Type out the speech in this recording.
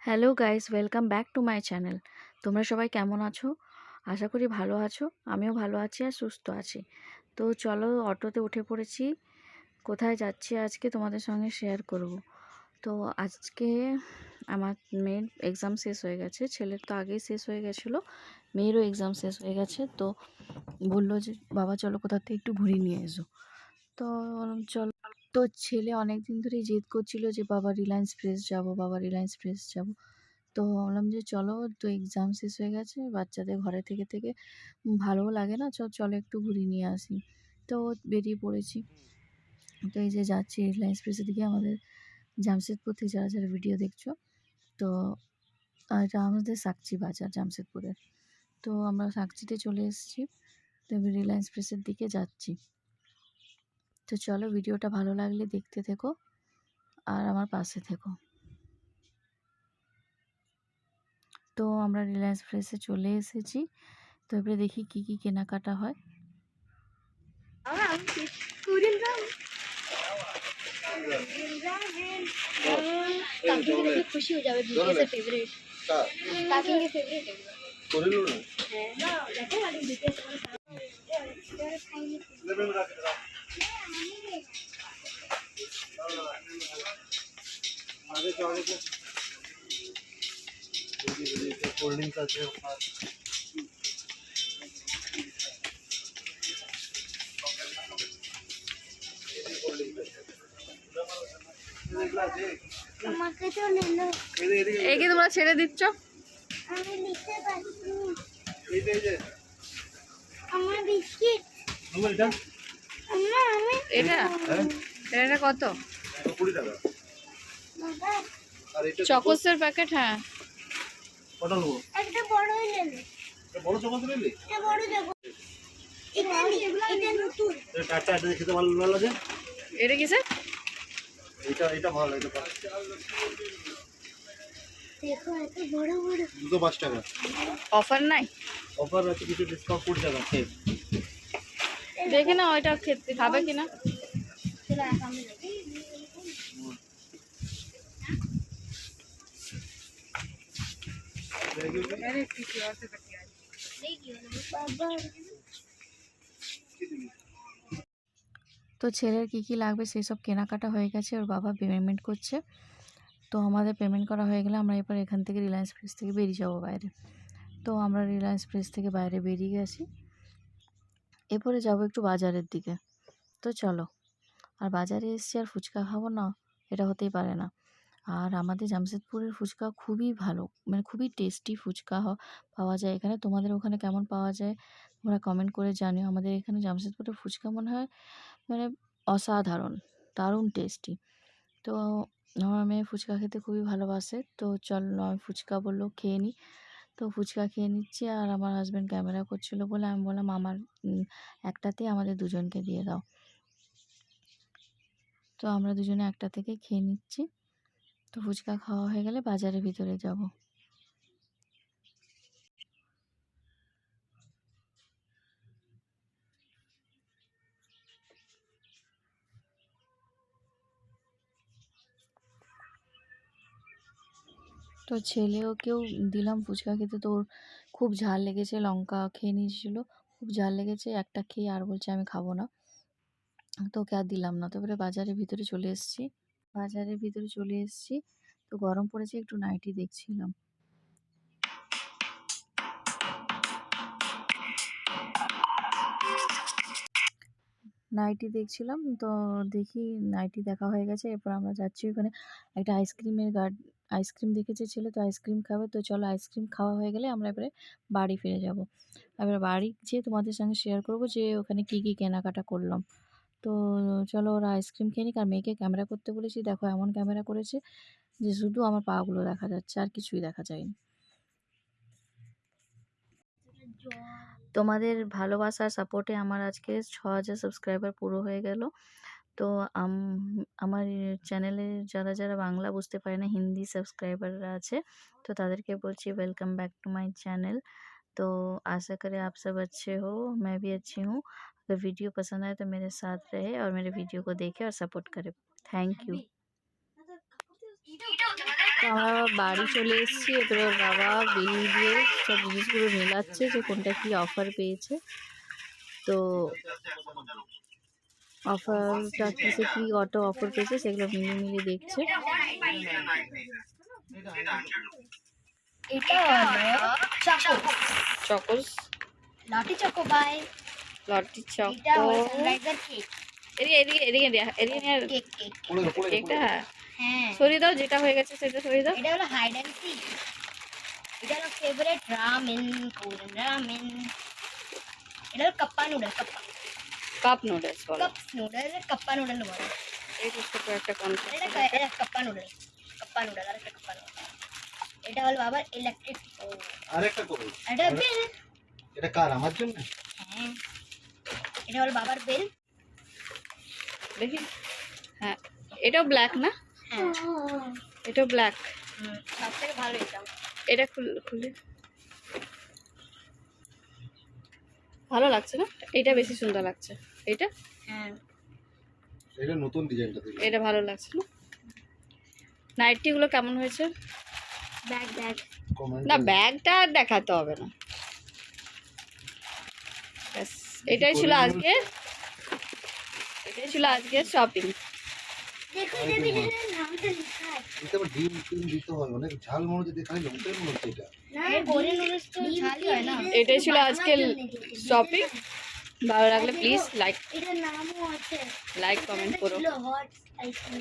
Hello guys, welcome back to my channel. তোমরা সবাই কেমন আছো? আশা করি ভালো আছো। আমিও ভালো আছি আর সুস্থ আছি। তো চলো, অটোতে উঠে পড়েছি। কোথায় যাচ্ছি আজকে তোমাদের সঙ্গে শেয়ার করব। তো আজকে আমার মেয়ের এক্সাম শেষ হয়ে গেছে। ছেলের তো আগেই শেষ হয়ে গেছিলো, মেয়েরও এক্সাম শেষ হয়ে গেছে। তো বললো যে বাবা চলো কোথা থেকে একটু ঘুরিয়ে নিয়ে এসো। তো বললাম চলো। তো ছেলে অনেক দিন ধরেই জেদ করছিল যে বাবা রিলায়েন্স ফ্রেশ যাব, বাবা রিলায়েন্স ফ্রেশ যাব। তো ভাবলাম যে চলো, তো এক্সাম শেষ হয়ে গেছে, বাচ্চাদের ঘরে থেকে থেকে ভালোও লাগে না, চলো একটু ঘুরিয়ে নিয়ে আসি। তো বেরিয়ে পড়েছি। তো এই যে যাচ্ছি রিলায়েন্স ফ্রেশের দিকে। আমাদের জামশেদপুর থেকে যারা যারা ভিডিও দেখছো, তো এটা আমাদের সাকচি বাজার জামশেদপুরের। তো আমরা সাকচিতে চলে এসেছি। তো আমি রিলায়েন্স ফ্রেশের দিকে যাচ্ছি। তো চলো, ভিডিওটা ভালো লাগলে দেখতে থেকো আর আমার পাশে থেকো। তো আমরা রিলায়েন্স ফ্রেশে চলে এসেছি। তো এবারে দেখি কি কি কেনাকাটা হয়। खुशी हो जावे बीटीएस फेवरेट काकी के फेवरेट है कोरिलो ना देखो वाली बीटीएस आगे तो आगे तो कोल्ड ड्रिंक्स আছে আমাকে তো নেন এই কি তোমরা ছেড়ে দিচ্ছ? আমি লিখতে পারছি এই যে আমার বিস্কিট আমার এটা আমি এটা এটা কত? 20 টাকা বাবা আর এটা চকোসের প্যাকেট। হ্যাঁ, কত নেব একটা বড় নিলে এটা বড় চকোস নিলে এটা বড় দেবো এটা নতুন এটা এটা খেতে ভালো লাগে এটা কিসে? এটা ভালো এটা দেখো এত বড় বড় দুটো 5 টাকা অফার নাই? অফার আছে, কিছু ডিসকাউন্ট 20 টাকা আছে। দেখে না ওইটা খেতে খাবে কিনা। চলো সামনে যাই अरे किसी और से कटिया नहीं बाबा। তো ছেলের কি কি লাগবে সেই সব কেনাকাটা হয়ে গেছে, ওর বাবা পেমেন্ট করছে। তো আমাদের পেমেন্ট করা হয়ে গেলে আমরা এবার এখান থেকে রিলায়েন্স ফ্রেশ থেকে বেরিয়ে যাবো বাইরে। তো আমরা রিলায়েন্স ফ্রেশ থেকে বাইরে বেরিয়ে গেছি। এরপরে যাবো একটু বাজারের দিকে। তো চলো। আর বাজারে এসছি আর ফুচকা খাবো না, এটা হতেই পারে না। আর আমাদের জামশেদপুরের ফুচকা খুবই ভালো, মানে খুবই টেস্টি ফুচকা পাওয়া যায় এখানে। তোমাদের ওখানে কেমন পাওয়া যায় তোমরা কমেন্ট করে জানিও। আমাদের এখানে জামশেদপুরের ফুচকা মনে হয় মানে অসাধারণ, দারুণ টেস্টি। তো আমার মেয়ে ফুচকা খেতে খুবই ভালোবাসে। তো চলো, আমি ফুচকা বললো খেয়ে নিই। তো ফুচকা খেয়ে নিচ্ছি আর আমার হাজব্যান্ড ক্যামেরা করছিল বলে আমি বললাম আমার একটাতেই আমাদের দুজনকে দিয়ে দাও। তো আমরা দুজনে একটা থেকে খেয়ে নিচ্ছি। তো ফুচকা খাওয়া হয়ে গেলে বাজারের ভিতরে যাব। তো ছেলেওকেও দিলাম ফুচকা খেতে। তো ওর খুব ঝাল লেগেছে, লঙ্কা খেয়ে নিয়েছিল, খুব ঝাল লেগেছে। একটা খেয়ে আর বলছে আমি খাবো না। তো ওকে আর দিলাম না। তারপরে বাজারের ভিতরে চলে এসেছি। তো গরম পড়েছে, একটু নাইটি দেখছিলাম। তো দেখি নাইটি দেখা হয়ে গেছে। এরপর আমরা যাচ্ছি ওখানে একটা আইসক্রিম দেখেছে ছেলে, তো আইসক্রিম খাবে। তো চলো, আইসক্রিম খাওয়া হয়ে গেলে আমরা এবারে বাড়ি ফিরে যাব। এবার বাড়ি যেয়ে তোমাদের সঙ্গে শেয়ার করব যে ওখানে কি কি কেনাকাটা করলাম। তো চলো, ওরা আইসক্রিম খেয়ে নিক। আর মেয়েকে ক্যামেরা করতে বলেছি, দেখো এমন ক্যামেরা করেছে যে শুধু আমার পাগুলো দেখা যাচ্ছে, আর কিছুই দেখা যায়নি। তোমাদের ভালোবাসার সাপোর্টে আমার আজকে 6000 সাবস্ক্রাইবার পুরো হয়ে গেল। তো আমার চ্যানেলে যারা যারা বাংলা বুঝতে পারে না, হিন্দি সাবস্ক্রাइबरরা আছে, तो তাদেরকে বলছি welcome back to my channel. तो आशा करें आप सब अच्छे हो, मैं भी अच्छी हूँ। अगर वीडियो पसंद आए तो मेरे साथ रहे और मेरे वीडियो को देखे और सपोर्ट करे। Thank you. আমরা বাড়ি চলে এসেছি। এরপরে ওর বাবা বিল দিয়ে সব জিনিসগুলো মেলাচ্ছে যে কোনটা কি অফার পেয়েছে। তো অফারটা কিসে কি অটো অফার পেয়েছে সেগুলো মিলিয়ে দেখছে। এটা হলো চকোস, লটি চকো বাই। লটি এটা চকো, হলো সানরাইজার কেক। কেক কেক কেকটা হ্যাঁ। সরিয়ে দাও, যেটা হয়ে গেছে সেটা সরিয়ে দাও। এটা হলো হাইড অ্যান্ড সিক। এটা হলো ফেভারিট রামেন, কোরিয়ান রামেন। এটা হলো কাপ্পা নুডল, কাপ নুডলস বলো। কাপ নুডল, কাপ্পা নুডল বলে। এই তো ছোট একটা কনসেপ্ট। এটা কাপ্পা নুডল, আর একটা কাপ্পা নুডল। এটা হলো বাবার ইলেকট্রিক স্টোভ। আরেকটা করো। এটা বেল। এটা কার, আমার জন্য? হ্যাঁ, এটা হলো বাবার বেল। দেখি, হ্যাঁ এটাও ব্ল্যাক না? হ্যাঁ, এটাও ব্ল্যাক। সব থেকে ভালো এটা। এটা খুলে ভালো লাগছে না? এটা বেশি সুন্দর লাগছে। এটা হ্যাঁ, এটা নতুন ডিজাইনটা দিল। এটা ভালো লাগছে না? নাইটি গুলো কেমন হয়েছে? ব্যাগ কমেন্ট না ব্যাগটা আর দেখাতে হবে না। ব্যাস, এটাই ছিল আজকের শপিং। দেখো এটা ভিডিওর নামটা লেখা আছে। এটা আবার ডিম দিতে হয়, অনেক ঝাল মনে হচ্ছে, দেখাই লঙ্কার মনে হচ্ছে এটা। না, কোরিয়ান নুডলস তো ঝালই হয় না। এটাই ছিল আজকের শপিং। ভালো লাগলে প্লিজ এটার নামও আছে। লাইক কমেন্ট করো। Hot ice cream.